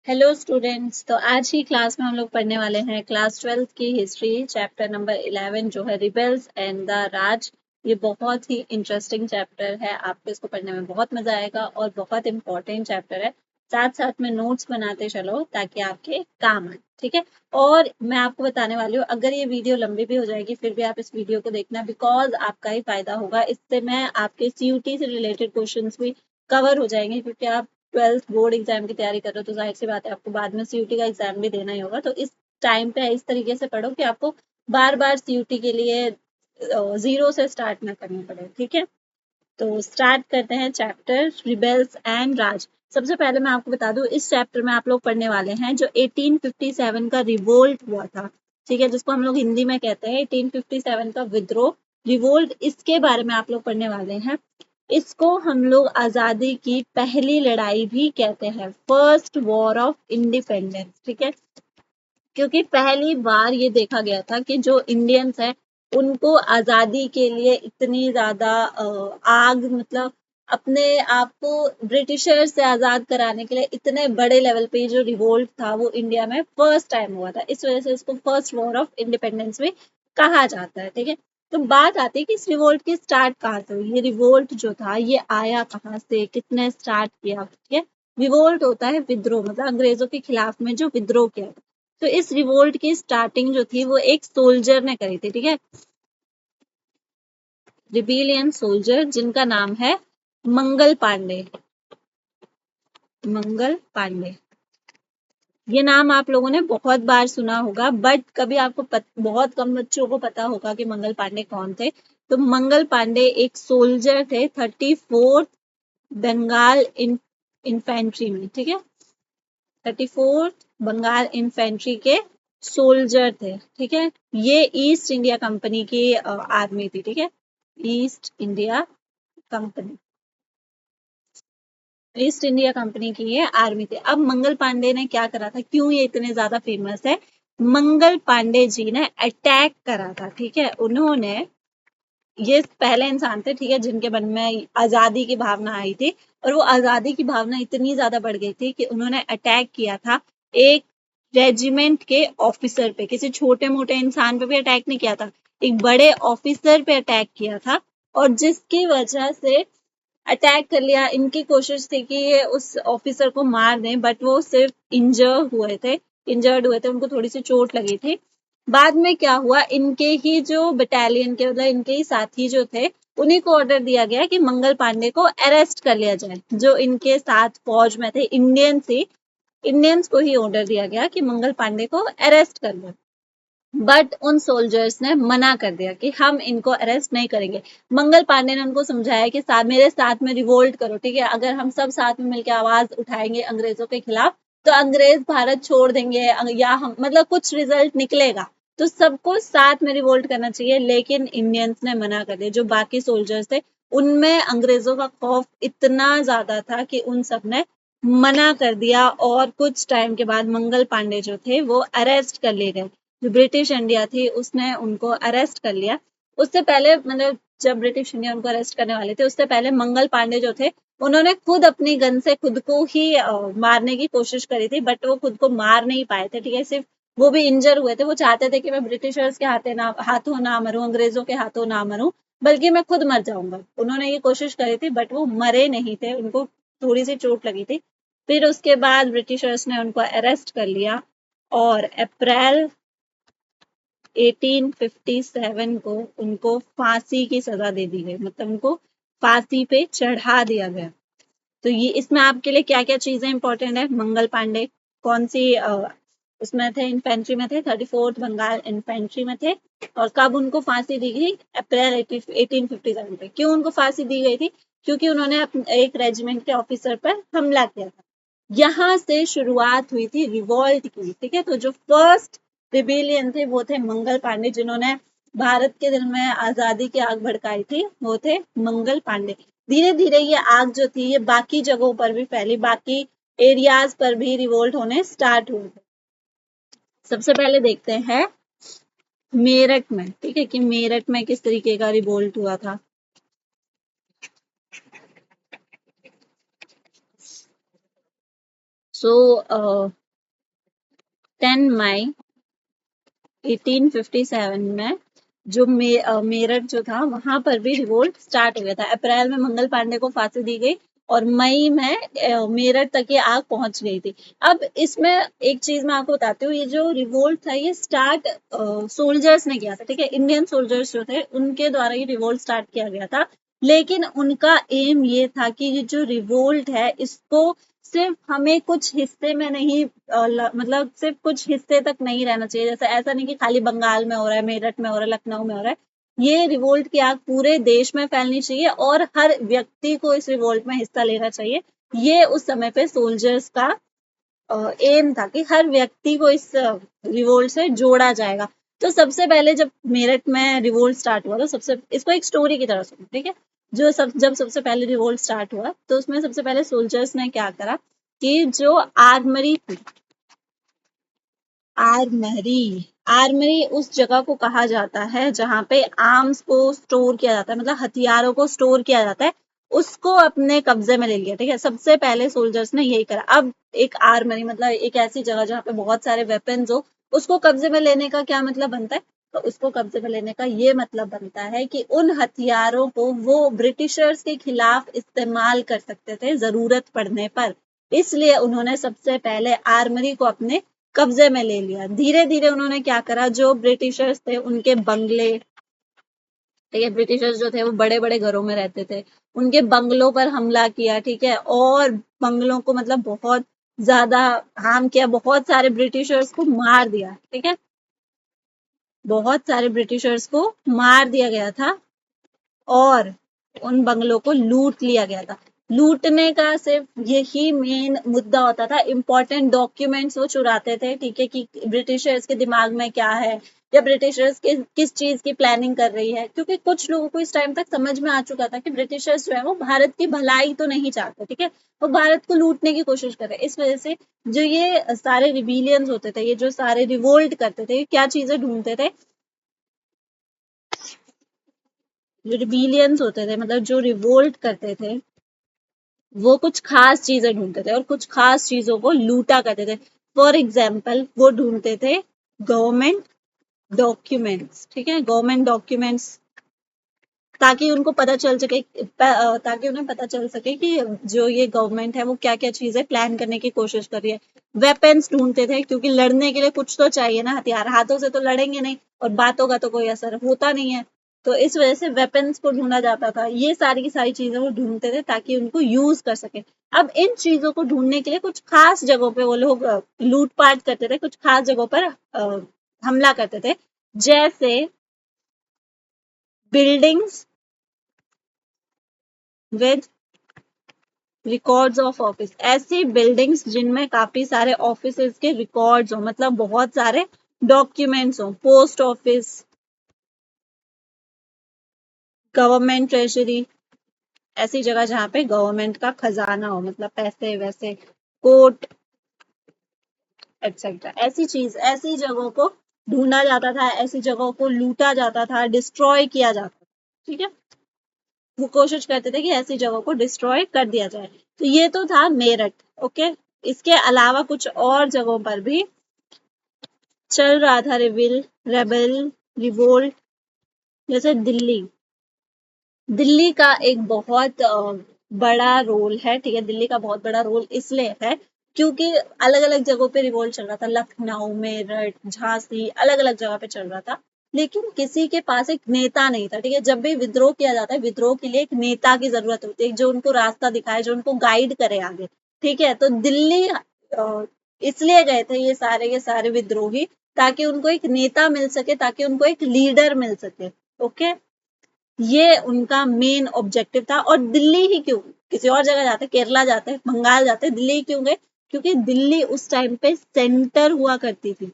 Hello students. तो आज की क्लास में हम लोग पढ़ने वाले हैं क्लास 12 की हिस्ट्री चैप्टर नंबर 11 जो है रिबेल्स एंड द राज। ये बहुत ही इंटरेस्टिंग चैप्टर है, आपको इसको पढ़ने में बहुत मजा आएगा और बहुत इंपॉर्टेंट चैप्टर है। साथ साथ में नोट्स बनाते चलो ताकि आपके काम आए, ठीक है। और मैं आपको बताने वाली हूँ, अगर ये वीडियो लंबी भी हो जाएगी फिर भी आप इस वीडियो को देखना, बिकॉज आपका ही फायदा होगा। इससे मैं आपके सीयूटी से रिलेटेड क्वेश्चंस भी कवर हो जाएंगे, क्योंकि आप 12th बोर्ड एग्जाम की तैयारी कर रहे हो तो जाहिर सी बात है आपको बाद में सीयूटी का एग्जाम भी देना ही होगा। तो इस टाइम पे इस तरीके से पढ़ो कि आपको बार बार सीयूटी के लिए जीरो से स्टार्ट ना करना पड़े, ठीक है। तो स्टार्ट करते हैं चैप्टर रिबेल्स एंड राज। सबसे पहले मैं आपको बता दूं, इस चैप्टर में आप लोग पढ़ने वाले हैं जो 1857 का रिवोल्ट हुआ था, ठीक है, जिसको हम लोग हिंदी में कहते हैं 1857 का विद्रोह, रिवोल्ट। इसके बारे में आप लोग पढ़ने वाले हैं। इसको हम लोग आजादी की पहली लड़ाई भी कहते हैं, फर्स्ट वॉर ऑफ इंडिपेंडेंस, ठीक है। क्योंकि पहली बार ये देखा गया था कि जो इंडियंस है उनको आजादी के लिए इतनी ज्यादा आग, मतलब अपने आप को ब्रिटिशर से आजाद कराने के लिए इतने बड़े लेवल पे जो रिवोल्ट था वो इंडिया में फर्स्ट टाइम हुआ था। इस वजह से इसको फर्स्ट वॉर ऑफ इंडिपेंडेंस भी कहा जाता है, ठीक है। तो बात आती है कि इस रिवोल्ट की स्टार्ट कहाँ से हुई। ये रिवोल्ट जो था ये आया कहाँ से, किसने स्टार्ट किया, ठीक है। रिवोल्ट होता है विद्रोह, मतलब अंग्रेजों के खिलाफ में जो विद्रोह किया था। तो इस रिवोल्ट की स्टार्टिंग जो थी वो एक सोल्जर ने करी थी, ठीक है, रिबेलियन सोल्जर, जिनका नाम है मंगल पांडे। मंगल पांडे, ये नाम आप लोगों ने बहुत बार सुना होगा, बट कभी आपको बहुत कम बच्चों को पता होगा कि मंगल पांडे कौन थे। तो मंगल पांडे एक सोल्जर थे 34th बंगाल इन्फेंट्री में, ठीक है। 34th बंगाल इन्फेंट्री के सोल्जर थे, ठीक है। ये ईस्ट इंडिया कंपनी की आर्मी थी, ठीक है, east India company, east India company की ये आर्मी थी। अब मंगल पांडे ने क्या करा था, क्यों ये इतने ज्यादा फेमस है। मंगल पांडे जी ने अटैक करा था, ठीक है। उन्होंने, ये पहले इंसान थे, ठीक है, जिनके मन में आजादी की भावना आई थी, और वो आजादी की भावना इतनी ज्यादा बढ़ गई थी कि उन्होंने अटैक किया था एक रेजिमेंट के ऑफिसर पे। किसी छोटे मोटे इंसान पे भी अटैक नहीं किया था, एक बड़े ऑफिसर पे अटैक किया था, और जिसकी वजह से अटैक कर लिया। इनकी कोशिश थी कि ये उस ऑफिसर को मार दें, बट वो सिर्फ इंजर्ड हुए थे, उनको थोड़ी सी चोट लगी थी। बाद में क्या हुआ, इनके ही जो बटालियन के, मतलब इनके ही साथी जो थे, उन्हीं को ऑर्डर दिया गया कि मंगल पांडे को अरेस्ट कर लिया जाए। जो इनके साथ फौज में थे इंडियंस को ही ऑर्डर दिया गया कि मंगल पांडे को अरेस्ट कर लो। बट उन सोल्जर्स ने मना कर दिया कि हम इनको अरेस्ट नहीं करेंगे। मंगल पांडे ने उनको समझाया कि मेरे साथ में रिवोल्ट करो, ठीक है, अगर हम सब साथ में मिलकर आवाज उठाएंगे अंग्रेजों के खिलाफ तो अंग्रेज भारत छोड़ देंगे, या हम, मतलब कुछ रिजल्ट निकलेगा। तो सबको साथ में रिवोल्ट करना चाहिए, लेकिन इंडियंस ने मना कर दिया। जो बाकी सोल्जर्स थे उनमें अंग्रेजों का खौफ इतना ज्यादा था कि उन सब ने मना कर दिया, और कुछ टाइम के बाद मंगल पांडे जो थे वो अरेस्ट कर लिए गए। जो ब्रिटिश इंडिया थी उसने उनको अरेस्ट कर लिया। उससे पहले, मतलब जब ब्रिटिश इंडिया उनको अरेस्ट करने वाले थे उससे पहले मंगल पांडे जो थे उन्होंने खुद अपनी गन से खुद को ही मारने की कोशिश करी थी, बट वो खुद को मार नहीं पाए थे, ठीक है। सिर्फ वो भी इंजर हुए थे। वो चाहते थे कि मैं ब्रिटिशर्स के हाथों ना मरूं, अंग्रेजों के हाथों ना मरूं, बल्कि मैं खुद मर जाऊंगा। उन्होंने ये कोशिश करी थी, बट वो मरे नहीं थे, उनको थोड़ी सी चोट लगी थी। फिर उसके बाद ब्रिटिशर्स ने उनको अरेस्ट कर लिया, और अप्रैल 1857 को उनको फांसी की सजा दे दी गई, मतलब उनको फांसी पे चढ़ा दिया गया। तो ये इसमें आपके लिए क्या क्या चीजें इंपॉर्टेंट है। मंगल पांडे कौन सी उसमें थे, इन्फेंट्री में थे, 34th बंगाल इन्फेंट्री में थे। और कब उनको फांसी दी गई, अप्रैल 1857 पे। क्यों उनको फांसी दी गई थी, क्योंकि उन्होंने एक रेजिमेंट के ऑफिसर पर हमला किया था। यहाँ से शुरुआत हुई थी रिवॉल्ट की, ठीक है। तो जो फर्स्ट रिबेलियन थे वो थे मंगल पांडे, जिन्होंने भारत के दिल में आजादी की आग भड़काई थी, वो थे मंगल पांडे। धीरे धीरे ये आग जो थी ये बाकी जगहों पर भी फैली, बाकी एरियाज पर भी रिवोल्ट होने स्टार्ट हुए थे। सबसे पहले देखते हैं मेरठ में, ठीक है, कि मेरठ में किस तरीके का रिवोल्ट हुआ था। सो 10 मई 1857 में जो मेरठ जो था वहां पर भी रिवोल्ट स्टार्ट हो गया था। अप्रैल में मंगल पांडे को फांसी दी गई और मई में मेरठ तक ये आग पहुंच गई थी। अब इसमें एक चीज मैं आपको बताती हूँ, ये जो रिवोल्ट था ये स्टार्ट सोल्जर्स ने किया था, ठीक है, इंडियन सोल्जर्स जो थे उनके द्वारा ये रिवोल्ट स्टार्ट किया गया था। लेकिन उनका एम ये था कि ये जो रिवोल्ट है इसको सिर्फ हमें कुछ हिस्से में नहीं मतलब सिर्फ कुछ हिस्से तक नहीं रहना चाहिए। जैसे ऐसा नहीं कि खाली बंगाल में हो रहा है, मेरठ में हो रहा है, लखनऊ में हो रहा है। ये रिवोल्ट की आग पूरे देश में फैलनी चाहिए और हर व्यक्ति को इस रिवोल्ट में हिस्सा लेना चाहिए। ये उस समय पे सोल्जर्स का एम था कि हर व्यक्ति को इस रिवोल्ट से जोड़ा जाएगा। तो सबसे पहले जब मेरठ में रिवोल्ट स्टार्ट हुआ तो सबसे इसको एक स्टोरी की तरह सुनो, ठीक है। जब सबसे पहले रिवोल्ट स्टार्ट हुआ तो उसमें सबसे पहले सोल्जर्स ने क्या करा कि जो आर्मरी थी, आर्मरी उस जगह को कहा जाता है जहां पे आर्म्स को स्टोर किया जाता है, मतलब हथियारों को स्टोर किया जाता है, उसको अपने कब्जे में ले लिया, ठीक है। सबसे पहले सोल्जर्स ने यही करा। अब एक आर्मरी मतलब एक ऐसी जगह जहाँ पे बहुत सारे वेपन्स हो, उसको कब्जे में लेने का क्या मतलब बनता है? तो उसको कब्जे में लेने का ये मतलब बनता है कि उन हथियारों को वो ब्रिटिशर्स के खिलाफ इस्तेमाल कर सकते थे जरूरत पड़ने पर। इसलिए उन्होंने सबसे पहले आर्मरी को अपने कब्जे में ले लिया। धीरे धीरे उन्होंने क्या करा, जो ब्रिटिशर्स थे उनके बंगले, ठीक है, ब्रिटिशर्स जो थे वो बड़े बड़े घरों में रहते थे, उनके बंगलों पर हमला किया, ठीक है, और बंगलों को मतलब बहुत ज्यादा हार्म किया, बहुत सारे ब्रिटिशर्स को मार दिया, ठीक है, बहुत सारे ब्रिटिशर्स को मार दिया गया था और उन बंगलों को लूट लिया गया था। लूटने का सिर्फ यही मेन मुद्दा होता था। इंपॉर्टेंट डॉक्यूमेंट्स वो चुराते थे, ठीक है, कि ब्रिटिशर्स के दिमाग में क्या है या ब्रिटिशर्स किस चीज की प्लानिंग कर रही है, क्योंकि कुछ लोगों को इस टाइम तक समझ में आ चुका था कि ब्रिटिशर्स जो है वो भारत की भलाई तो नहीं चाहते, ठीक है, वो भारत को लूटने की कोशिश कर रहे हैं। इस वजह से जो ये सारे रिबेलियंस होते थे, ये जो सारे रिवोल्ट करते थे, क्या चीजें ढूंढते थे? जो रिबेलियंस होते थे मतलब जो रिवोल्ट करते थे वो कुछ खास चीजें ढूंढते थे और कुछ खास चीजों को लूटा करते थे। फॉर एग्जाम्पल वो ढूंढते थे गवर्नमेंट डॉक्यूमेंट्स, ठीक है, गवर्नमेंट डॉक्यूमेंट्स, ताकि उनको पता चल सके, ताकि उन्हें पता चल सके कि जो ये गवर्नमेंट है वो क्या क्या चीजें प्लान करने की कोशिश कर रही है। वेपन्स ढूंढते थे क्योंकि लड़ने के लिए कुछ तो चाहिए ना, हथियार हाथों से तो लड़ेंगे नहीं और बातों का तो कोई असर होता नहीं है। तो इस वजह से वेपन्स को ढूंढा जाता था। ये सारी की सारी चीजें वो ढूंढते थे ताकि उनको यूज कर सके। अब इन चीजों को ढूंढने के लिए कुछ खास जगहों पे वो लोग लूटपाट करते थे, कुछ खास जगहों पर हमला करते थे, जैसे buildings with records of office, ऐसी बिल्डिंग्स जिनमें काफी सारे ऑफिसेज के रिकॉर्ड्स हो, मतलब बहुत सारे डॉक्यूमेंट्स हो, पोस्ट ऑफिस, गवर्नमेंट ट्रेजरी, ऐसी जगह जहाँ पे गवर्नमेंट का खजाना हो, मतलब पैसे वैसे, कोर्ट एक्सेट्रा, ऐसी चीज, ऐसी जगहों को ढूंढा जाता था, ऐसी जगहों को लूटा जाता था, डिस्ट्रॉय किया जाता था, ठीक है। वो कोशिश करते थे कि ऐसी जगहों को डिस्ट्रॉय कर दिया जाए। तो ये तो था मेरठ, ओके। इसके अलावा कुछ और जगहों पर भी चल रहा था रेबल रिवोल्ट, जैसे दिल्ली, दिल्ली का एक बहुत बड़ा रोल है, ठीक है, दिल्ली का बहुत बड़ा रोल इसलिए है क्योंकि अलग अलग जगहों पे रिवोल्ट चल रहा था, लखनऊ, मेरठ, झांसी, अलग अलग जगह पे चल रहा था, लेकिन किसी के पास एक नेता नहीं था, ठीक है। जब भी विद्रोह किया जाता है, विद्रोह के लिए एक नेता की जरूरत होती है, जो उनको रास्ता दिखाए, जो उनको गाइड करे आगे, ठीक है। तो दिल्ली इसलिए गए थे ये सारे विद्रोही, ताकि उनको एक नेता मिल सके, ताकि उनको एक लीडर मिल सके, ओके। ये उनका मेन ऑब्जेक्टिव था। और दिल्ली ही क्यों, किसी और जगह जाते, केरला जाते, बंगाल जाते, दिल्ली ही क्यों गए? क्योंकि दिल्ली उस टाइम पे सेंटर हुआ करती थी।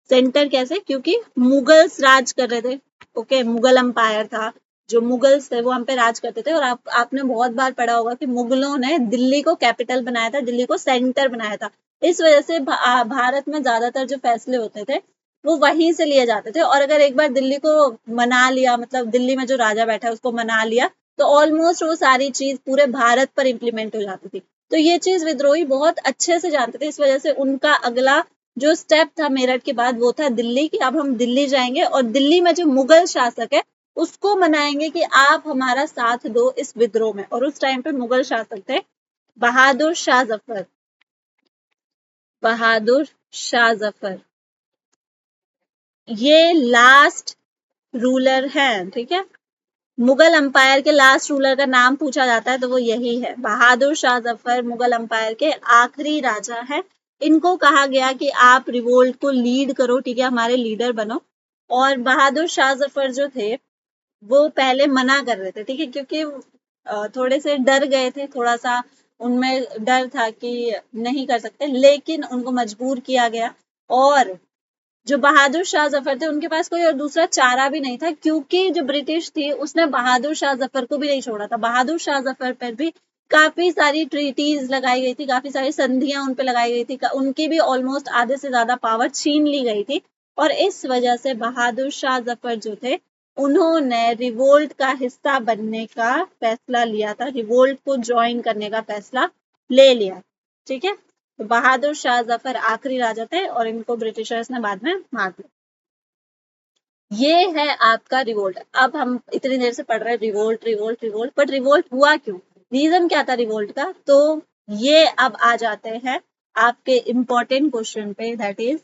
सेंटर कैसे? क्योंकि मुगल्स राज कर रहे थे, ओके, मुगल अंपायर था, जो मुगल्स थे वो हम पे राज करते थे। और आपने बहुत बार पढ़ा होगा कि मुगलों ने दिल्ली को कैपिटल बनाया था, दिल्ली को सेंटर बनाया था। इस वजह से भारत में ज्यादातर जो फैसले होते थे वो वहीं से लिए जाते थे। और अगर एक बार दिल्ली को मना लिया, मतलब दिल्ली में जो राजा बैठा है उसको मना लिया, तो ऑलमोस्ट वो सारी चीज पूरे भारत पर इम्प्लीमेंट हो जाती थी। तो ये चीज विद्रोही बहुत अच्छे से जानते थे, इस वजह से उनका अगला जो स्टेप था मेरठ के बाद वो था दिल्ली, कि अब हम दिल्ली जाएंगे और दिल्ली में जो मुगल शासक है उसको मनाएंगे कि आप हमारा साथ दो इस विद्रोह में। और उस टाइम पे मुगल शासक थे बहादुर शाह जफर, बहादुर शाह जफर, ये लास्ट रूलर है, ठीक है। मुगल अंपायर के लास्ट रूलर का नाम पूछा जाता है तो वो यही है, बहादुर शाह जफर मुगल अंपायर के आखिरी राजा है। इनको कहा गया कि आप रिवोल्ट को लीड करो, ठीक है, हमारे लीडर बनो। और बहादुर शाह जफर जो थे वो पहले मना कर रहे थे, ठीक है, क्योंकि थोड़े से डर गए थे, थोड़ा सा उनमें डर था कि नहीं कर सकते, लेकिन उनको मजबूर किया गया। और जो बहादुर शाह जफर थे उनके पास कोई और दूसरा चारा भी नहीं था, क्योंकि जो ब्रिटिश थी उसने बहादुर शाह जफर को भी नहीं छोड़ा था। बहादुर शाह जफर पर भी काफी सारी ट्रीटीज लगाई गई थी, काफी सारी संधियां उन पे लगाई गई थी, उनकी भी ऑलमोस्ट आधे से ज्यादा पावर छीन ली गई थी। और इस वजह से बहादुर शाह जफर जो थे उन्होंने रिवोल्ट का हिस्सा बनने का फैसला लिया था, रिवोल्ट को ज्वाइन करने का फैसला ले लिया, ठीक है। तो बहादुर शाह जफर आखिरी राजा थे और इनको ब्रिटिशर्स ने बाद में मार दिया। ये है आपका रिवोल्ट। अब हम इतनी देर से पढ़ रहे हैं revolt revolt revolt, but revolt हुआ क्यों, रीजन क्या था रिवोल्ट का, तो ये अब आ जाते हैं आपके इंपॉर्टेंट क्वेश्चन पे, that is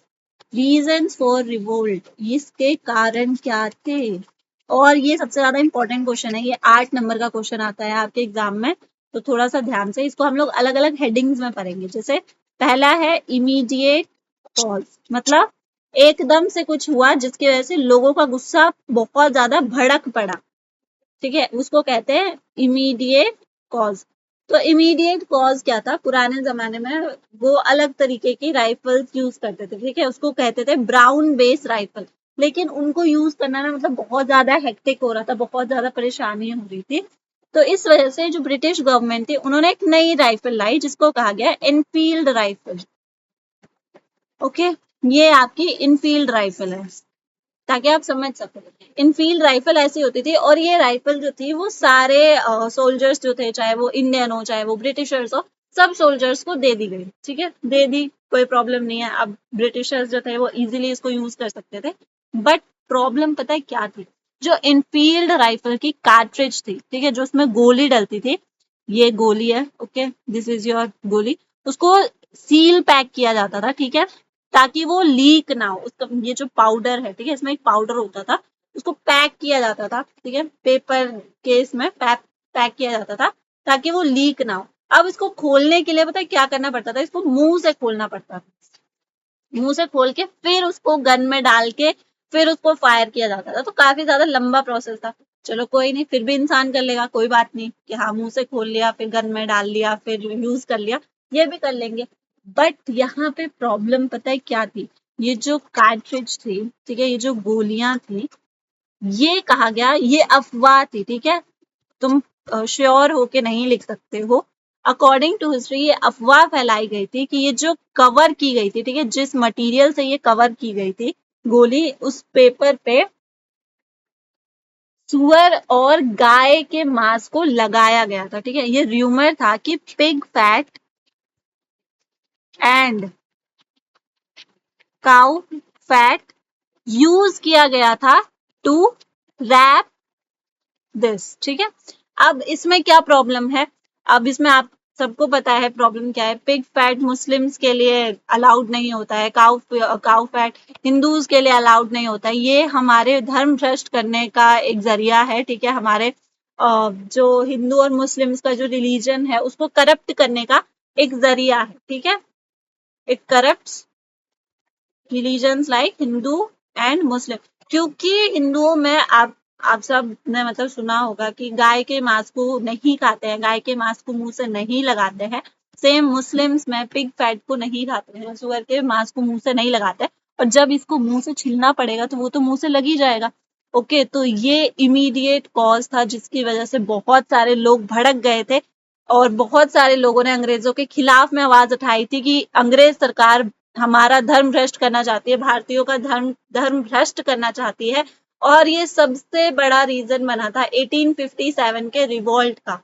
reason for revolt, इसके कारण क्या थे। और ये सबसे ज्यादा इंपॉर्टेंट क्वेश्चन है, ये 8 नंबर का क्वेश्चन आता है आपके एग्जाम में, तो थोड़ा सा ध्यान से इसको हम लोग अलग अलग हेडिंग्स में पढ़ेंगे। जैसे पहला है इमीडिएट कॉज, मतलब एकदम से कुछ हुआ जिसकी वजह से लोगों का गुस्सा बहुत ज्यादा भड़क पड़ा, ठीक है, उसको कहते हैं इमीडिएट कॉज। तो इमीडिएट कॉज क्या था, पुराने जमाने में वो अलग तरीके की राइफल्स यूज करते थे, ठीक है, उसको कहते थे ब्राउन बेस राइफल। लेकिन उनको यूज करना ना मतलब बहुत ज्यादा हेक्टिक हो रहा था, बहुत ज्यादा परेशानी हो रही थी। तो इस वजह से जो ब्रिटिश गवर्नमेंट थी उन्होंने एक नई राइफल लाई जिसको कहा गया एनफील्ड राइफल। ओके, ये आपकी इनफील्ड राइफल है ताकि आप समझ सको। इनफील्ड राइफल ऐसी होती थी और ये राइफल जो थी वो सारे सोल्जर्स जो थे, चाहे वो इंडियन हो चाहे वो ब्रिटिशर्स हो, सब सोल्जर्स को दे दी गई, ठीक है, दे दी, कोई प्रॉब्लम नहीं है। अब ब्रिटिशर्स जो थे वो इजीली इसको यूज कर सकते थे। बट प्रॉब्लम पता है क्या थी, जो इनफील्ड राइफल की कार्ट्रिज थी, ठीक है, जो उसमें गोली डलती थी, ये गोली है, ओके, दिस इज योर गोली, उसको सील पैक किया जाता था, ठीक है, ताकि वो लीक ना हो। उसका ये जो पाउडर है, ठीक है, इसमें एक पाउडर होता था, उसको पैक किया जाता था, ठीक है, पेपर के इसमें पैक किया जाता था ताकि वो लीक ना हो। अब इसको खोलने के लिए पता है क्या करना पड़ता था, इसको मुंह से खोलना पड़ता था, मुंह से खोल के फिर उसको गन में डाल के फिर उसको फायर किया जाता था। तो काफी ज्यादा लंबा प्रोसेस था। चलो कोई नहीं, फिर भी इंसान कर लेगा, कोई बात नहीं कि हाँ मुंह से खोल लिया फिर गन में डाल लिया फिर यूज कर लिया, ये भी कर लेंगे। बट यहाँ पे प्रॉब्लम पता है क्या थी, ये जो कार्ट्रिज थी, ठीक है, ये जो गोलियां थी, ये कहा गया ये अफवाह थी, ठीक है, तुम श्योर होके नहीं लिख सकते हो। अकॉर्डिंग टू हिस्ट्री ये अफवाह फैलाई गई थी कि ये जो कवर की गई थी, ठीक है, जिस मटेरियल से ये कवर की गई थी गोली, उस पेपर पे सुअर और गाय के मांस को लगाया गया था, ठीक है। ये र्यूमर था कि pig fat and cow fat use किया गया था टू रैप दिस, ठीक है। अब इसमें क्या प्रॉब्लम है, अब इसमें आप सबको पता है प्रॉब्लम क्या है। पिग फैट मुस्लिम्स के लिए अलाउड नहीं होता है, काउ फैट हिंदूज के लिए अलाउड नहीं होता है। ये हमारे धर्म भ्रष्ट करने का एक जरिया है, ठीक है, हमारे जो हिंदू और मुस्लिम्स का जो रिलीजन है उसको करप्ट करने का एक जरिया है, ठीक है। It corrupt religions like Hindu and Muslim, क्योंकि हिंदुओं में आप सब ने मतलब सुना होगा कि गाय के मांस को नहीं खाते हैं, गाय के मांस को मुंह से नहीं लगाते हैं। सेम मुस्लिम्स में पिग फैट को नहीं खाते हैं, सुअर के मांस को मुंह से नहीं लगाते, और जब इसको मुंह से छीलना पड़ेगा तो वो तो मुंह से लग ही जाएगा। ओके, तो ये इमीडिएट कॉज था जिसकी वजह से बहुत सारे लोग भड़क गए थे और बहुत सारे लोगों ने अंग्रेजों के खिलाफ में आवाज उठाई थी कि अंग्रेज सरकार हमारा धर्म भ्रष्ट करना चाहती है, भारतीयों का धर्म भ्रष्ट करना चाहती है। और ये सबसे बड़ा रीजन बना था 1857 के रिवॉल्ट का।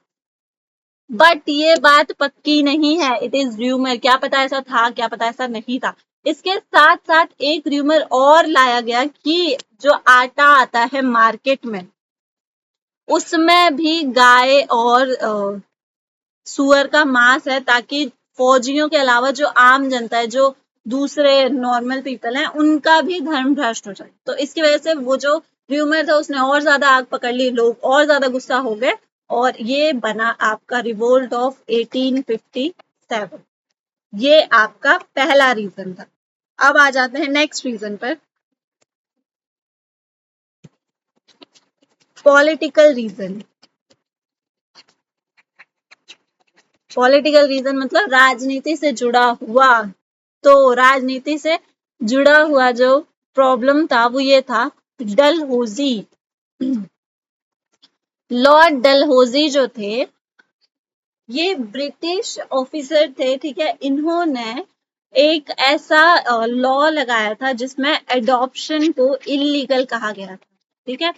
बट ये बात पक्की नहीं है, इट इज र्यूमर। क्या पता ऐसा था, क्या पता ऐसा नहीं था। इसके साथ साथ एक र्यूमर और लाया गया कि जो आटा आता है मार्केट में, उसमें भी गाय और सुअर का मांस है, ताकि फौजियों के अलावा जो आम जनता है, जो दूसरे नॉर्मल पीपल हैं, उनका भी धर्म भ्रष्ट हो जाए। तो इसकी वजह से वो जो र्यूमर था उसने और ज्यादा आग पकड़ ली, लोग और ज्यादा गुस्सा हो गए, और ये बना आपका रिवोल्ट ऑफ 1857। ये आपका पहला रीजन था। अब आ जाते हैं नेक्स्ट रीजन पर, पॉलिटिकल रीजन। पॉलिटिकल रीजन मतलब राजनीति से जुड़ा हुआ। तो राजनीति से जुड़ा हुआ जो प्रॉब्लम था वो ये था, डलहौजी। लॉर्ड डलहौजी जो थे, ये ब्रिटिश ऑफिसर थे, ठीक है। इन्होंने एक ऐसा लॉ लगाया था जिसमें एडॉप्शन को इलीगल कहा गया था, ठीक है।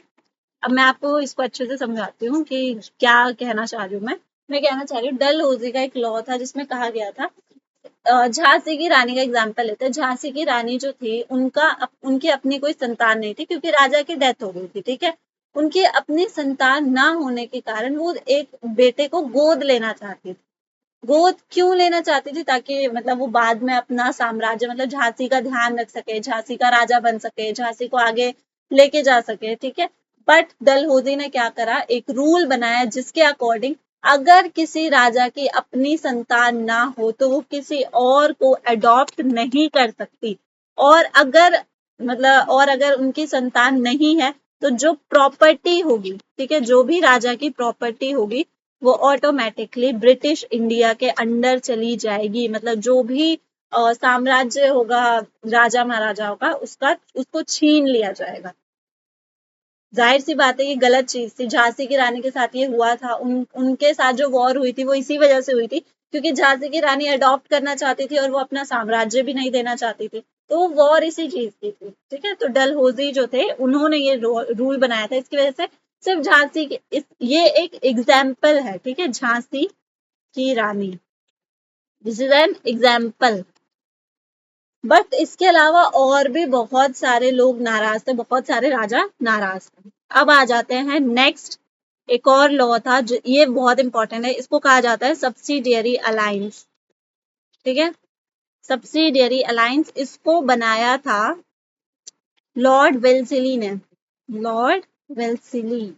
अब मैं आपको इसको अच्छे से समझाती हूँ कि क्या कहना चाह रही हूँ मैं कहना चाह रही हूँ, डलहौजी का एक लॉ था जिसमें कहा गया था, झांसी की रानी का एग्जाम्पल लेते हैं। झांसी की रानी जो थी, उनकी अपनी कोई संतान नहीं थी, क्योंकि राजा की डेथ हो गई थी, ठीक है। उनकी अपनी संतान ना होने के कारण वो एक बेटे को गोद लेना चाहती थी। गोद क्यों लेना चाहती थी? ताकि मतलब वो बाद में अपना साम्राज्य, मतलब झांसी का ध्यान रख सके, झांसी का राजा बन सके, झांसी को आगे लेके जा सके, ठीक है। बट डलहौजी ने क्या करा, एक रूल बनाया जिसके अकॉर्डिंग अगर किसी राजा की अपनी संतान ना हो तो वो किसी और को अडॉप्ट नहीं कर सकती। और अगर उनकी संतान नहीं है तो जो प्रॉपर्टी होगी, ठीक है, जो भी राजा की प्रॉपर्टी होगी वो ऑटोमेटिकली ब्रिटिश इंडिया के अंडर चली जाएगी। मतलब जो भी साम्राज्य होगा राजा महाराजाओं का, उसको छीन लिया जाएगा। जाहिर सी बात है ये गलत चीज थी। झांसी की रानी के साथ ये हुआ था, उनके साथ जो वॉर हुई थी वो इसी वजह से हुई थी, क्योंकि झांसी की रानी अडॉप्ट करना चाहती थी और वो अपना साम्राज्य भी नहीं देना चाहती थी। तो वो वॉर इसी चीज की थी, ठीक है। तो डलहौजी जो थे उन्होंने ये रूल बनाया था, इसकी वजह से सिर्फ ये एक एग्जाम्पल है, ठीक है, झांसी की रानी, this is an example. But इसके अलावा और भी बहुत सारे लोग नाराज थे, बहुत सारे राजा नाराज थे। अब आ जाते हैं नेक्स्ट, एक और लॉ था जो ये बहुत इंपॉर्टेंट है, इसको कहा जाता है सब्सिडियरी अलायंस, ठीक है। सब्सिडियरी अलायंस इसको बनाया था लॉर्ड वेल्सिली ने, लॉर्ड वेल्सिली।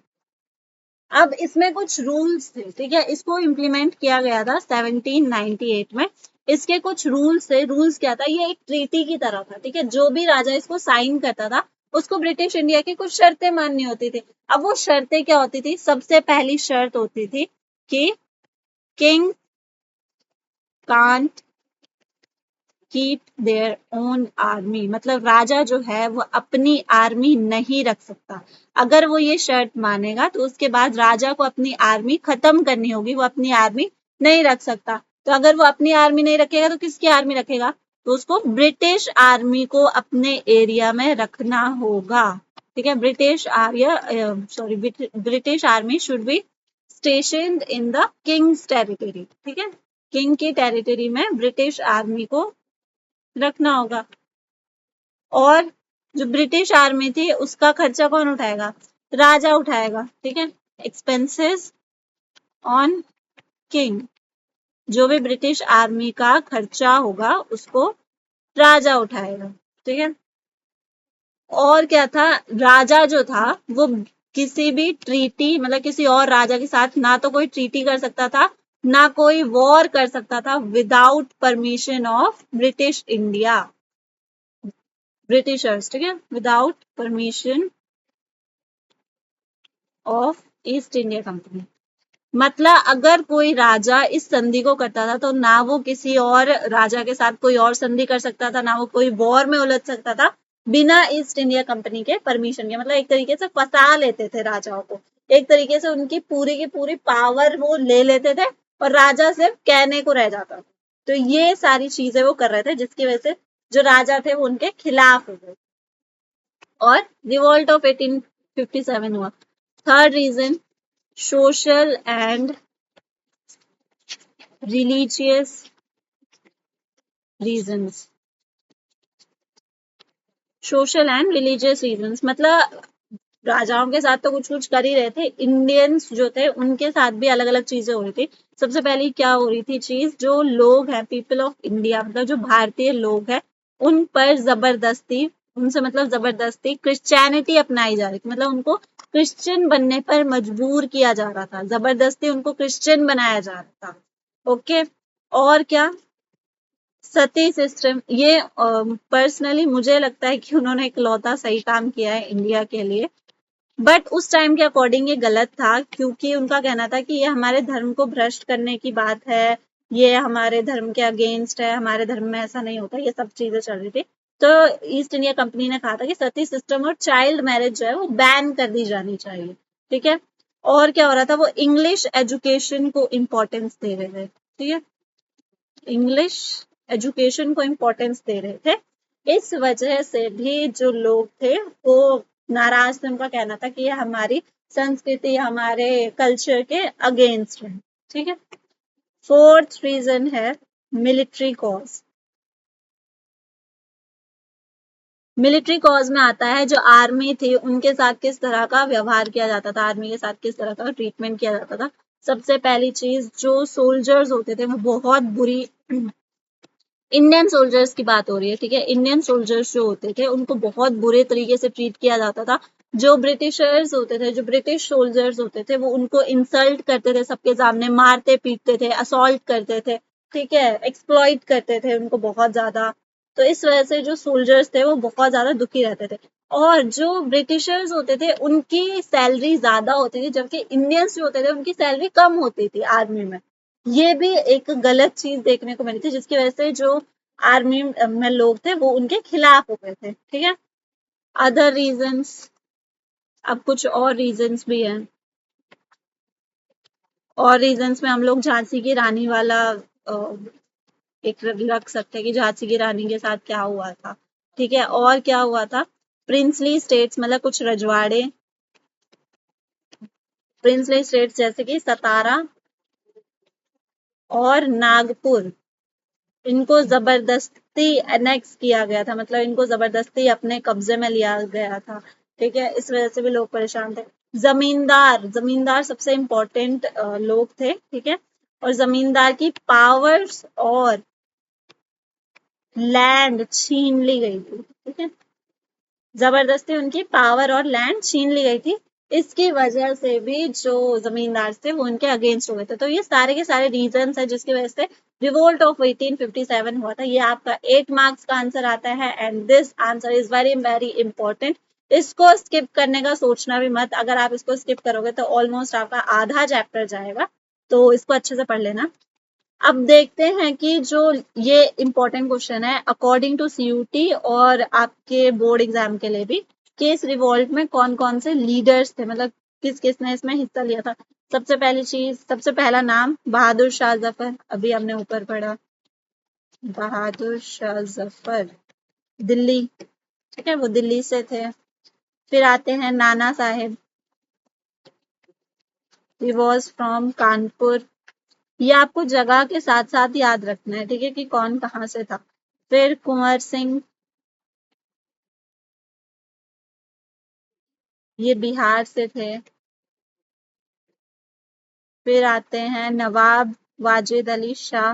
अब इसमें कुछ रूल्स थे, ठीक है, इसको इम्प्लीमेंट किया गया था 1798 में। इसके कुछ रूल्स थे। रूल्स क्या था, ये एक ट्रीटी की तरह था, ठीक है। जो भी राजा इसको साइन करता था उसको ब्रिटिश इंडिया की कुछ शर्तें माननी होती थी। अब वो शर्तें क्या होती थी? सबसे पहली शर्त होती थी कि king can't keep their own army, मतलब राजा जो है वो अपनी आर्मी नहीं रख सकता। अगर वो ये शर्त मानेगा तो उसके बाद राजा को अपनी आर्मी खत्म करनी होगी, वो अपनी आर्मी नहीं रख सकता। तो अगर वो अपनी आर्मी नहीं रखेगा तो किसकी आर्मी रखेगा? तो उसको ब्रिटिश आर्मी को अपने एरिया में रखना होगा, ठीक है। British army should be स्टेशनड in the Kings territory, ठीक है। किंग की टेरिटरी में ब्रिटिश आर्मी को रखना होगा। और जो ब्रिटिश आर्मी थी उसका खर्चा कौन उठाएगा? राजा उठाएगा, ठीक है। एक्सपेंसेस ऑन किंग, जो भी ब्रिटिश आर्मी का खर्चा होगा उसको राजा उठाएगा, ठीक है। और क्या था, राजा जो था वो किसी भी ट्रीटी, मतलब किसी और राजा के साथ ना तो कोई ट्रीटी कर सकता था, ना कोई वॉर कर सकता था without permission of British India, Britishers, ठीक है, without permission of east India company. मतलब अगर कोई राजा इस संधि को करता था तो ना वो किसी और राजा के साथ कोई और संधि कर सकता था, ना वो कोई वॉर में उलझ सकता था बिना ईस्ट इंडिया कंपनी के परमिशन के। मतलब एक तरीके से फंसा लेते थे राजाओं को, एक तरीके से उनकी पूरी की पूरी पावर वो ले लेते थे और राजा सिर्फ कहने को रह जाता था। तो ये सारी चीजें वो कर रहे थे जिसकी वजह से जो राजा थे वो उनके खिलाफ हो गए और रिवॉल्ट ऑफ 1857 हुआ। Third reason, social and religious reasons, social and religious reasons, मतलब राजाओं के साथ तो कुछ कुछ कर ही रहे थे, इंडियंस जो थे उनके साथ भी अलग अलग चीजें हो रही थी। सबसे पहले क्या हो रही थी चीज, जो लोग हैं पीपल ऑफ इंडिया, मतलब जो भारतीय लोग हैं, उन पर जबरदस्ती, उनसे मतलब जबरदस्ती क्रिश्चियनिटी अपनाई जा रही थी, मतलब उनको क्रिश्चियन बनने पर मजबूर किया जा रहा था, जबरदस्ती उनको क्रिश्चियन बनाया जा रहा था। ओके, और क्या, सती सिस्टम, ये पर्सनली मुझे लगता है कि उन्होंने इकलौता सही काम किया है इंडिया के लिए, बट उस टाइम के अकॉर्डिंग ये गलत था, क्योंकि उनका कहना था कि ये हमारे धर्म को भ्रष्ट करने की बात है, ये हमारे धर्म के अगेंस्ट है, हमारे धर्म में ऐसा नहीं होता, ये सब चीजें चल रही थी। तो ईस्ट इंडिया कंपनी ने कहा था कि सती सिस्टम और चाइल्ड मैरिज जो है वो बैन कर दी जानी चाहिए। ठीक है, और क्या हो रहा था, वो इंग्लिश एजुकेशन को इम्पोर्टेंस दे रहे थे। ठीक है, इंग्लिश एजुकेशन को इम्पोर्टेंस दे रहे थे, इस वजह से भी जो लोग थे वो नाराज थे, उनका कहना था कि ये हमारी संस्कृति, हमारे कल्चर के अगेंस्ट है। ठीक है, फोर्थ रीजन है मिलिट्री कॉज। मिलिट्री कॉज में आता है जो आर्मी थी उनके साथ किस तरह का व्यवहार किया जाता था, आर्मी के साथ किस तरह का ट्रीटमेंट किया जाता था। सबसे पहली चीज, जो सोल्जर्स होते थे वो बहुत बुरी, इंडियन सोल्जर्स की बात हो रही है, ठीक है, इंडियन सोल्जर्स जो होते थे उनको बहुत बुरे तरीके से ट्रीट किया जाता था। जो ब्रिटिशर्स होते थे, जो ब्रिटिश सोल्जर्स होते थे, वो उनको इंसल्ट करते थे, सबके सामने मारते पीटते थे, असॉल्ट करते थे, ठीक है, एक्सप्लॉइट करते थे उनको बहुत ज्यादा। तो इस वजह से जो सोल्जर्स थे वो बहुत ज्यादा दुखी रहते थे। और जो ब्रिटिशर्स होते थे उनकी सैलरी ज्यादा होती थी, जबकि इंडियंस जो होते थे उनकी सैलरी कम होती थी आर्मी में। ये भी एक गलत चीज देखने को मिली थी, जिसकी वजह से जो आर्मी में लोग थे वो उनके खिलाफ हो गए थे। ठीक है, अदर रीजंस, अब कुछ और रीजंस भी हैं, और रीजंस में हम लोग झांसी की रानी वाला एक रख सकते हैं कि झांसी की रानी के साथ क्या हुआ था। ठीक है, और क्या हुआ था, प्रिंसली स्टेट्स, मतलब कुछ रजवाड़े, प्रिंसली स्टेट्स जैसे कि सतारा और नागपुर, इनको जबरदस्ती एनेक्स किया गया था, मतलब इनको जबरदस्ती अपने कब्जे में लिया गया था। ठीक है, इस वजह से भी लोग परेशान थे। जमींदार, जमींदार सबसे इम्पोर्टेंट लोग थे। ठीक है, और जमींदार की पावर्स और लैंड छीन ली गई थी। ठीक है, जबरदस्ती उनकी पावर और लैंड छीन ली गई थी, इसकी वजह से भी जो जमींदार थे वो उनके अगेंस्ट हो गए थे। तो ये सारे के सारे रीजंस है जिसकी वजह से रिवोल्ट ऑफ 1857 हुआ था। ये आपका 8 मार्क्स का आंसर आता है, and this answer is very very important. इसको स्किप करने का सोचना भी मत, अगर आप इसको स्किप करोगे तो ऑलमोस्ट आपका आधा चैप्टर जाएगा, तो इसको अच्छे से पढ़ लेना। अब देखते हैं कि जो ये इम्पोर्टेंट क्वेश्चन है अकॉर्डिंग टू सीयूटी और आपके बोर्ड एग्जाम के लिए भी, कि इस रिवॉल्ट में कौन कौन से लीडर्स थे, मतलब किस किसने इसमें हिस्सा लिया था। सबसे पहली चीज, सबसे पहला नाम बहादुर शाह जफर, अभी हमने ऊपर पढ़ा, बहादुर शाह जफर, दिल्ली, ठीक है, वो दिल्ली से थे। फिर आते हैं Nana Saheb, he was from Kanpur. ये आपको जगह के साथ साथ याद रखना है, ठीक है, कि कौन कहाँ से था। फिर कुंवर सिंह, ये बिहार से थे। फिर आते हैं नवाब वाजिद अली शाह,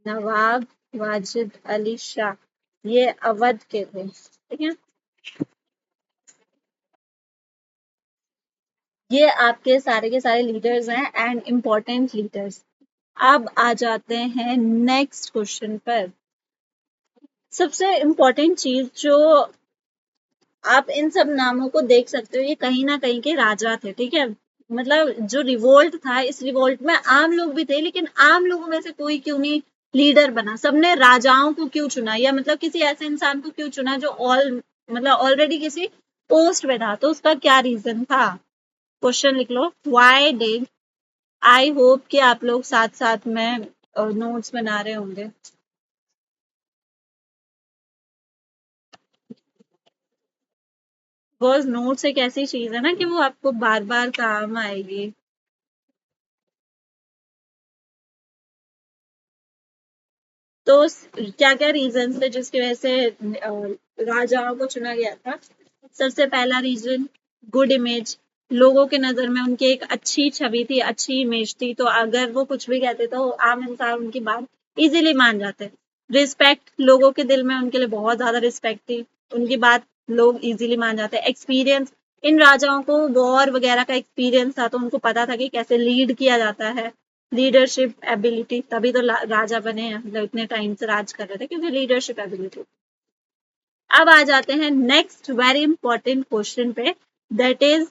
नवाब वाजिद अली शाह, ये अवध के थे। ठीक है, ये आपके सारे के सारे लीडर्स हैं एंड इम्पोर्टेंट लीडर्स। अब आ जाते हैं नेक्स्ट क्वेश्चन पर। सबसे इम्पोर्टेंट चीज जो आप इन सब नामों को देख सकते हो, ये कहीं ना कहीं के राजा थे। ठीक है, मतलब जो रिवोल्ट था, इस रिवोल्ट में आम लोग भी थे, लेकिन आम लोगों में से कोई क्यों नहीं लीडर बना, सबने राजाओं को क्यों चुना, या मतलब किसी ऐसे इंसान को क्यों चुना जो मतलब ऑलरेडी किसी पोस्ट पे था, तो उसका क्या रीजन था। क्वेश्चन लिख लो, व्हाई डिड, आई होप कि आप लोग साथ साथ में नोट्स बना रहे होंगे। बिकॉज नोट्स एक ऐसी चीज है ना कि वो आपको बार बार काम आएगी। तो क्या क्या रीजन थे जिसकी वजह से राजाओं को चुना गया था? सबसे पहला रीजन, गुड इमेज। लोगों के नजर में उनकी एक अच्छी छवि थी, अच्छी इमेज थी, तो अगर वो कुछ भी कहते तो आम इंसान उनकी बात इजीली मान जाते। रिस्पेक्ट, लोगों के दिल में उनके लिए बहुत ज्यादा रिस्पेक्ट थी, उनकी बात लोग इजीली मान जाते। एक्सपीरियंस, इन राजाओं को वॉर वगैरह का एक्सपीरियंस था, तो उनको पता था कि कैसे लीड किया जाता है। लीडरशिप एबिलिटी, तभी तो राजा बने हैं, मतलब इतने टाइम से राज कर रहे थे क्योंकि लीडरशिप एबिलिटी। अब आ जाते हैं नेक्स्ट वेरी इंपॉर्टेंट क्वेश्चन पे, दैट इज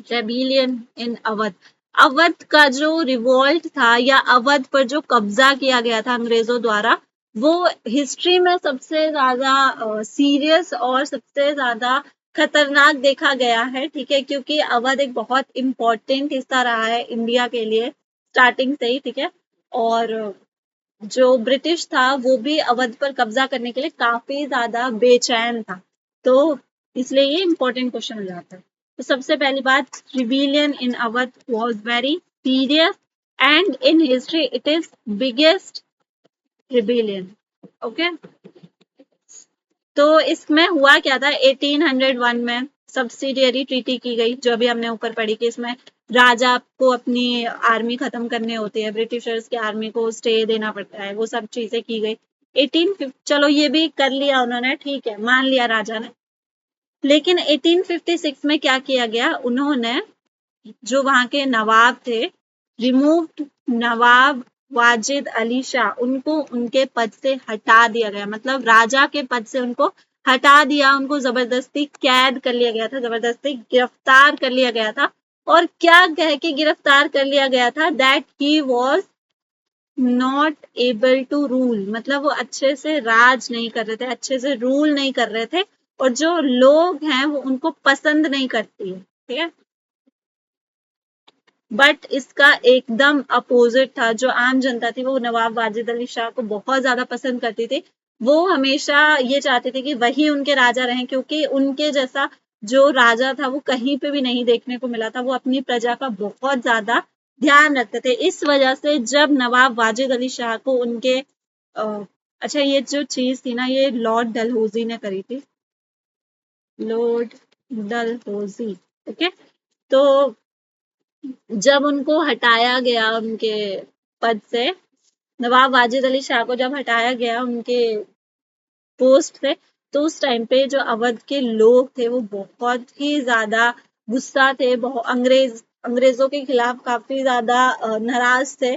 रेबिलियन इन अवध। अवध का जो रिवॉल्ट था या अवध पर जो कब्जा किया गया था अंग्रेजों द्वारा, वो हिस्ट्री में सबसे ज्यादा सीरियस और सबसे ज्यादा खतरनाक देखा गया है, ठीक है, क्योंकि अवध एक बहुत इंपॉर्टेंट हिस्सा रहा है इंडिया के लिए स्टार्टिंग से ही, ठीक है। और जो ब्रिटिश था वो भी अवध पर कब्जा करने के लिए काफी ज्यादा बेचैन था, तो इसलिए ये इंपॉर्टेंट क्वेश्चन हो जाता है। तो सबसे पहली बात, rebellion in Awadh was very serious and in history it is biggest rebellion. Okay, तो इसमें हुआ क्या था, 1801 में सब्सिडियरी ट्रीटी की गई, जो अभी हमने ऊपर पढ़ी कि इसमें राजा को अपनी आर्मी खत्म करने होती है, ब्रिटिशर्स की आर्मी को स्टे देना पड़ता है, वो सब चीजें की गई। 1850, चलो ये भी कर लिया उन्होंने, ठीक है, मान लिया राजा ने। लेकिन 1856 में क्या किया गया, उन्होंने जो वहां के नवाब थे, रिमूव्ड नवाब वाजिद अली शाह, उनको उनके पद से हटा दिया गया, मतलब राजा के पद से उनको हटा दिया, उनको जबरदस्ती कैद कर लिया गया था, जबरदस्ती गिरफ्तार कर लिया गया था। और क्या कह के गिरफ्तार कर लिया गया था, that he was not able to rule, मतलब वो अच्छे से राज नहीं कर रहे थे, अच्छे से रूल नहीं कर रहे थे, और जो लोग हैं वो उनको पसंद नहीं करती है, ठीक है। बट इसका एकदम अपोजिट था, जो आम जनता थी वो नवाब वाजिद अली शाह को बहुत ज्यादा पसंद करती थी। वो हमेशा ये चाहते थे कि वही उनके राजा रहें, क्योंकि उनके जैसा जो राजा था वो कहीं पे भी नहीं देखने को मिला था, वो अपनी प्रजा का बहुत ज्यादा ध्यान रखते थे। इस वजह से जब नवाब वाजिद अली शाह को उनके अच्छा, ये जो चीज थी ना, ये लॉर्ड डलहौजी ने करी थी, लॉर्ड डलहौजी, ओके। तो जब उनको हटाया गया उनके पद से, नवाब वाजिद अली शाह को जब हटाया गया उनके पोस्ट से, तो उस टाइम पे जो अवध के लोग थे वो बहुत ही ज्यादा गुस्सा थे, बहुत अंग्रेजों के खिलाफ काफी ज्यादा नाराज थे।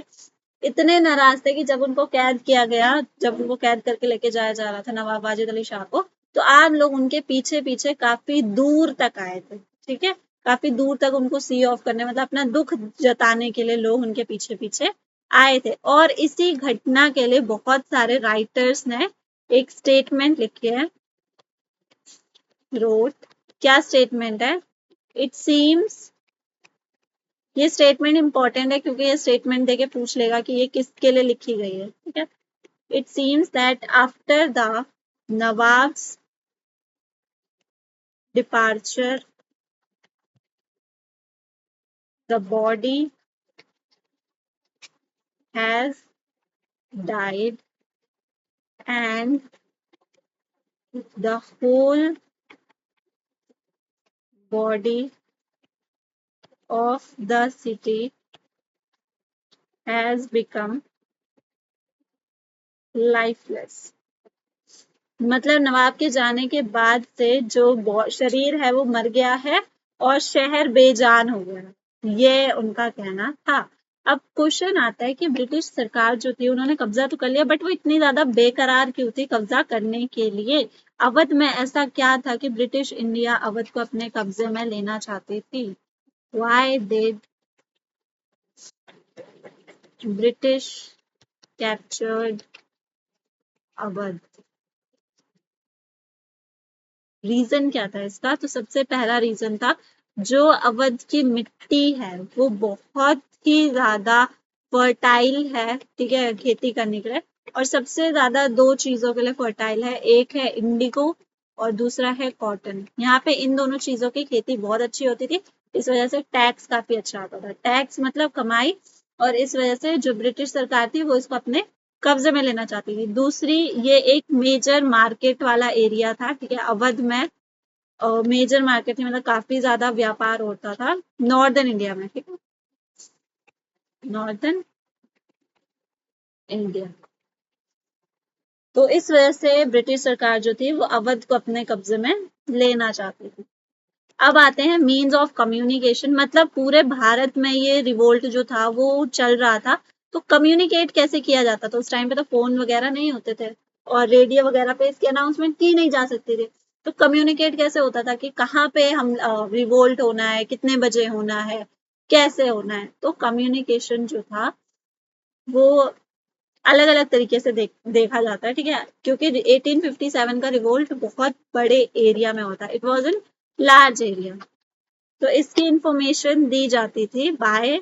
इतने नाराज थे कि जब उनको कैद किया गया, जब उनको कैद करके लेके जाया जा रहा था नवाब वाजिद अली शाह को, तो आम लोग उनके पीछे पीछे काफी दूर तक आए थे, ठीक है, काफी दूर तक उनको सी ऑफ करने, मतलब अपना दुख जताने के लिए लोग उनके पीछे पीछे आए थे। और इसी घटना के लिए बहुत सारे राइटर्स ने एक स्टेटमेंट लिखी है, रोट। क्या स्टेटमेंट है? इट सीम्स, ये स्टेटमेंट इंपॉर्टेंट है क्योंकि ये स्टेटमेंट देके पूछ लेगा कि ये किसके लिए लिखी गई है, ठीक है। It seems that after the nawabs departure the body has died and the whole body of the city has become lifeless। मतलब नवाब के जाने के बाद से जो शरीर है वो मर गया है और शहर बेजान हो गया, ये उनका कहना था। अब क्वेश्चन आता है कि ब्रिटिश सरकार जो थी उन्होंने कब्जा तो कर लिया, बट वो इतनी ज्यादा बेकरार क्यों थी कब्जा करने के लिए? अवध में ऐसा क्या था कि ब्रिटिश इंडिया अवध को अपने कब्जे में लेना चाहती थी? Why did British captured Awadh? Reason क्या था इसका? तो सबसे पहला रीजन था, जो अवध की मिट्टी है वो बहुत ही ज्यादा फर्टाइल है, ठीक है, खेती करने के लिए। और सबसे ज्यादा दो चीजों के लिए फर्टाइल है, एक है इंडिगो और दूसरा है कॉटन। यहाँ पे इन दोनों चीजों की खेती बहुत अच्छी होती थी, इस वजह से टैक्स काफी अच्छा आता था। टैक्स मतलब कमाई, और इस वजह से जो ब्रिटिश सरकार थी वो इसको अपने कब्जे में लेना चाहती थी। दूसरी, ये एक मेजर मार्केट वाला एरिया था, ठीक है, अवध में मेजर मार्केट थी, मतलब काफी ज्यादा व्यापार होता था नॉर्दर्न इंडिया में, ठीक है, नॉर्दर्न इंडिया। तो इस वजह से ब्रिटिश सरकार जो थी वो अवध को अपने कब्जे में लेना चाहती थी। अब आते हैं मीन्स ऑफ कम्युनिकेशन, मतलब पूरे भारत में ये रिवोल्ट जो था वो चल रहा था, तो कम्युनिकेट कैसे किया जाता था? उस टाइम पे तो फोन वगैरह नहीं होते थे और रेडियो वगैरह पे इसकी अनाउंसमेंट की नहीं जा सकती थी। तो कम्युनिकेट कैसे होता था कि कहाँ पे हम रिवोल्ट होना है, कितने बजे होना है, कैसे होना है? तो कम्युनिकेशन जो था वो अलग अलग तरीके से देखा जाता है, ठीक है, क्योंकि 1857 का रिवोल्ट बहुत बड़े एरिया में होता है, it was in large area. तो इसकी इंफॉर्मेशन दी जाती थी बाय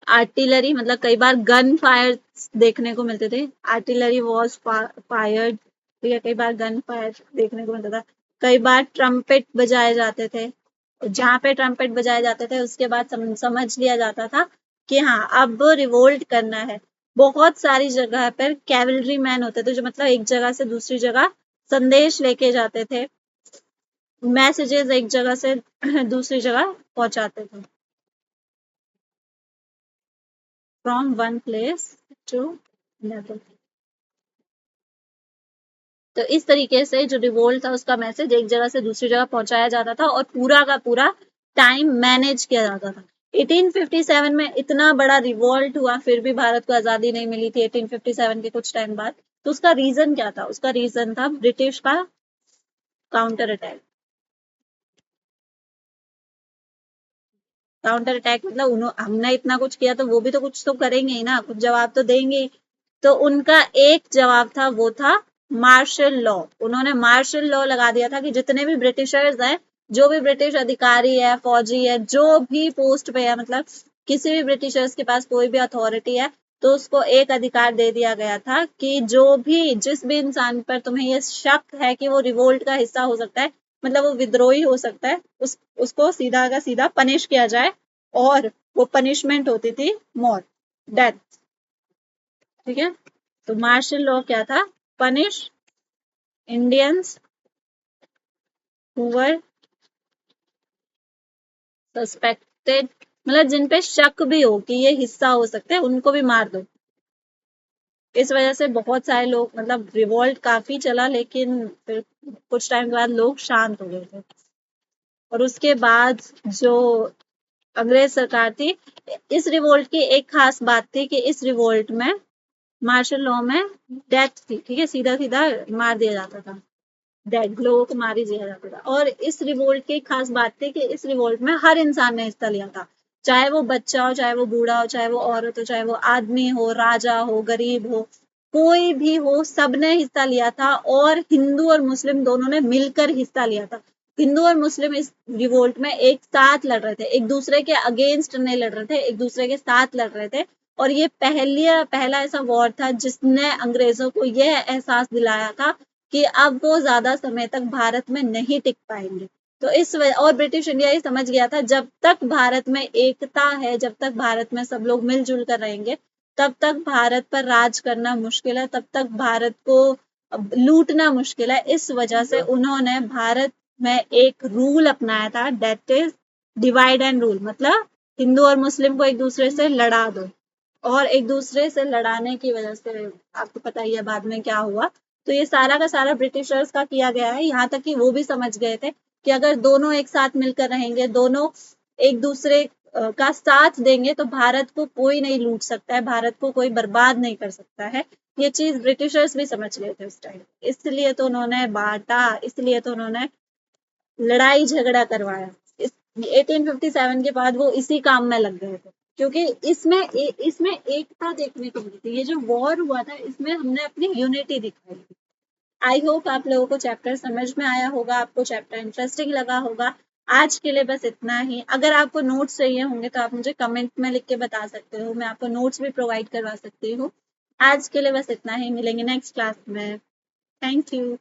आर्टिलरी, मतलब कई बार गन फायर देखने को मिलते थे, आर्टिलरी वॉज फायर्ड, ठीक है, कई बार गन फायर देखने को मिलता था, कई बार ट्रम्पेट बजाए जाते थे। जहां पे ट्रम्पेट बजाए जाते थे उसके बाद समझ लिया जाता था कि हाँ अब रिवोल्ट करना है। बहुत सारी जगह पर कैवलरी मैन होते थे जो मतलब एक जगह से दूसरी जगह संदेश लेके जाते थे, मैसेजेस एक जगह से दूसरी जगह पहुंचाते थे, from one place to another. तो इस तरीके से जो रिवोल्ट था उसका मैसेज एक जगह से दूसरी जगह पहुंचाया जाता था और पूरा का पूरा टाइम मैनेज किया जाता था। 1857 में इतना बड़ा रिवोल्ट हुआ फिर भी भारत को आजादी नहीं मिली थी 1857 के कुछ टाइम बाद। तो उसका रीजन क्या था? उसका रीजन था ब्रिटिश का काउंटर अटैक। काउंटर अटैक मतलब हमने इतना कुछ किया तो वो भी तो कुछ तो करेंगे ही ना, कुछ जवाब तो देंगे ही। तो उनका एक जवाब था, वो था मार्शल लॉ। उन्होंने मार्शल लॉ लगा दिया था कि जितने भी ब्रिटिशर्स हैं, जो भी ब्रिटिश अधिकारी है, फौजी है, जो भी पोस्ट पे है, मतलब किसी भी ब्रिटिशर्स के पास कोई भी अथॉरिटी है, तो उसको एक अधिकार दे दिया गया था कि जो भी जिस भी इंसान पर तुम्हें ये शक है कि वो रिवोल्ट का हिस्सा हो सकता है, मतलब वो विद्रोही हो सकता है, उसको सीधा का सीधा पनिश किया जाए, और वो पनिशमेंट होती थी मौत, डेथ, ठीक है। तो मार्शल लॉ क्या था? Punish Indians who were suspected, मतलब जिन पे शक भी हो कि ये हिस्सा हो सकते हैं उनको भी मार दो। इस वजह से बहुत सारे लोग, मतलब रिवोल्ट काफी चला लेकिन फिर कुछ टाइम के बाद लोग शांत हो गए थे। और उसके बाद जो अंग्रेज सरकार थी, इस रिवोल्ट की एक खास बात थी कि इस रिवोल्ट में मार्शल लॉ में डेथ थी, ठीक है, सीधा सीधा मार दिया जाता था, डेड लोगों को मार ही दिया जाता था। और इस रिवोल्ट की एक खास बात थी कि इस रिवोल्ट में हर इंसान ने हिस्सा लिया था, चाहे वो बच्चा हो, चाहे वो बूढ़ा हो, चाहे वो औरत हो, चाहे वो आदमी हो, राजा हो, गरीब हो, कोई भी हो, सबने हिस्सा लिया था। और हिंदू और मुस्लिम दोनों ने मिलकर हिस्सा लिया था। हिंदू और मुस्लिम इस रिवोल्ट में एक साथ लड़ रहे थे, एक दूसरे के अगेंस्ट नहीं लड़ रहे थे, एक दूसरे के साथ लड़ रहे थे। और ये पहला ऐसा वॉर था जिसने अंग्रेजों को यह एहसास दिलाया था कि अब वो ज्यादा समय तक भारत में नहीं टिक पाएंगे। तो और ब्रिटिश इंडिया ये समझ गया था जब तक भारत में एकता है, जब तक भारत में सब लोग मिलजुल कर रहेंगे, तब तक भारत पर राज करना मुश्किल है, तब तक भारत को लूटना मुश्किल है। इस वजह से उन्होंने भारत में एक रूल अपनाया था, that is divide and rule, मतलब हिंदू और मुस्लिम को एक दूसरे से लड़ा दो। और एक दूसरे से लड़ाने की वजह से आपको पता ही है बाद में क्या हुआ। तो ये सारा का सारा ब्रिटिशर्स का किया गया है, यहाँ तक कि वो भी समझ गए थे कि अगर दोनों एक साथ मिलकर रहेंगे, दोनों एक दूसरे का साथ देंगे, तो भारत को कोई नहीं लूट सकता है, भारत को कोई बर्बाद नहीं कर सकता है। ये चीज ब्रिटिशर्स भी समझ गए थे उस टाइम, इसलिए तो उन्होंने बांटा, इसलिए तो उन्होंने लड़ाई झगड़ा करवाया। 1857 के बाद वो इसी काम में लग गए थे, क्योंकि इसमें एकता देखने को मिली थी। ये जो वॉर हुआ था इसमें हमने अपनी यूनिटी दिखाई थी। आई होप आप लोगों को चैप्टर समझ में आया होगा, आपको चैप्टर इंटरेस्टिंग लगा होगा। आज के लिए बस इतना ही। अगर आपको नोट्स चाहिए होंगे तो आप मुझे कमेंट में लिख के बता सकते हो, मैं आपको नोट्स भी प्रोवाइड करवा सकती हूँ। आज के लिए बस इतना ही, मिलेंगे नेक्स्ट क्लास में। Thank you.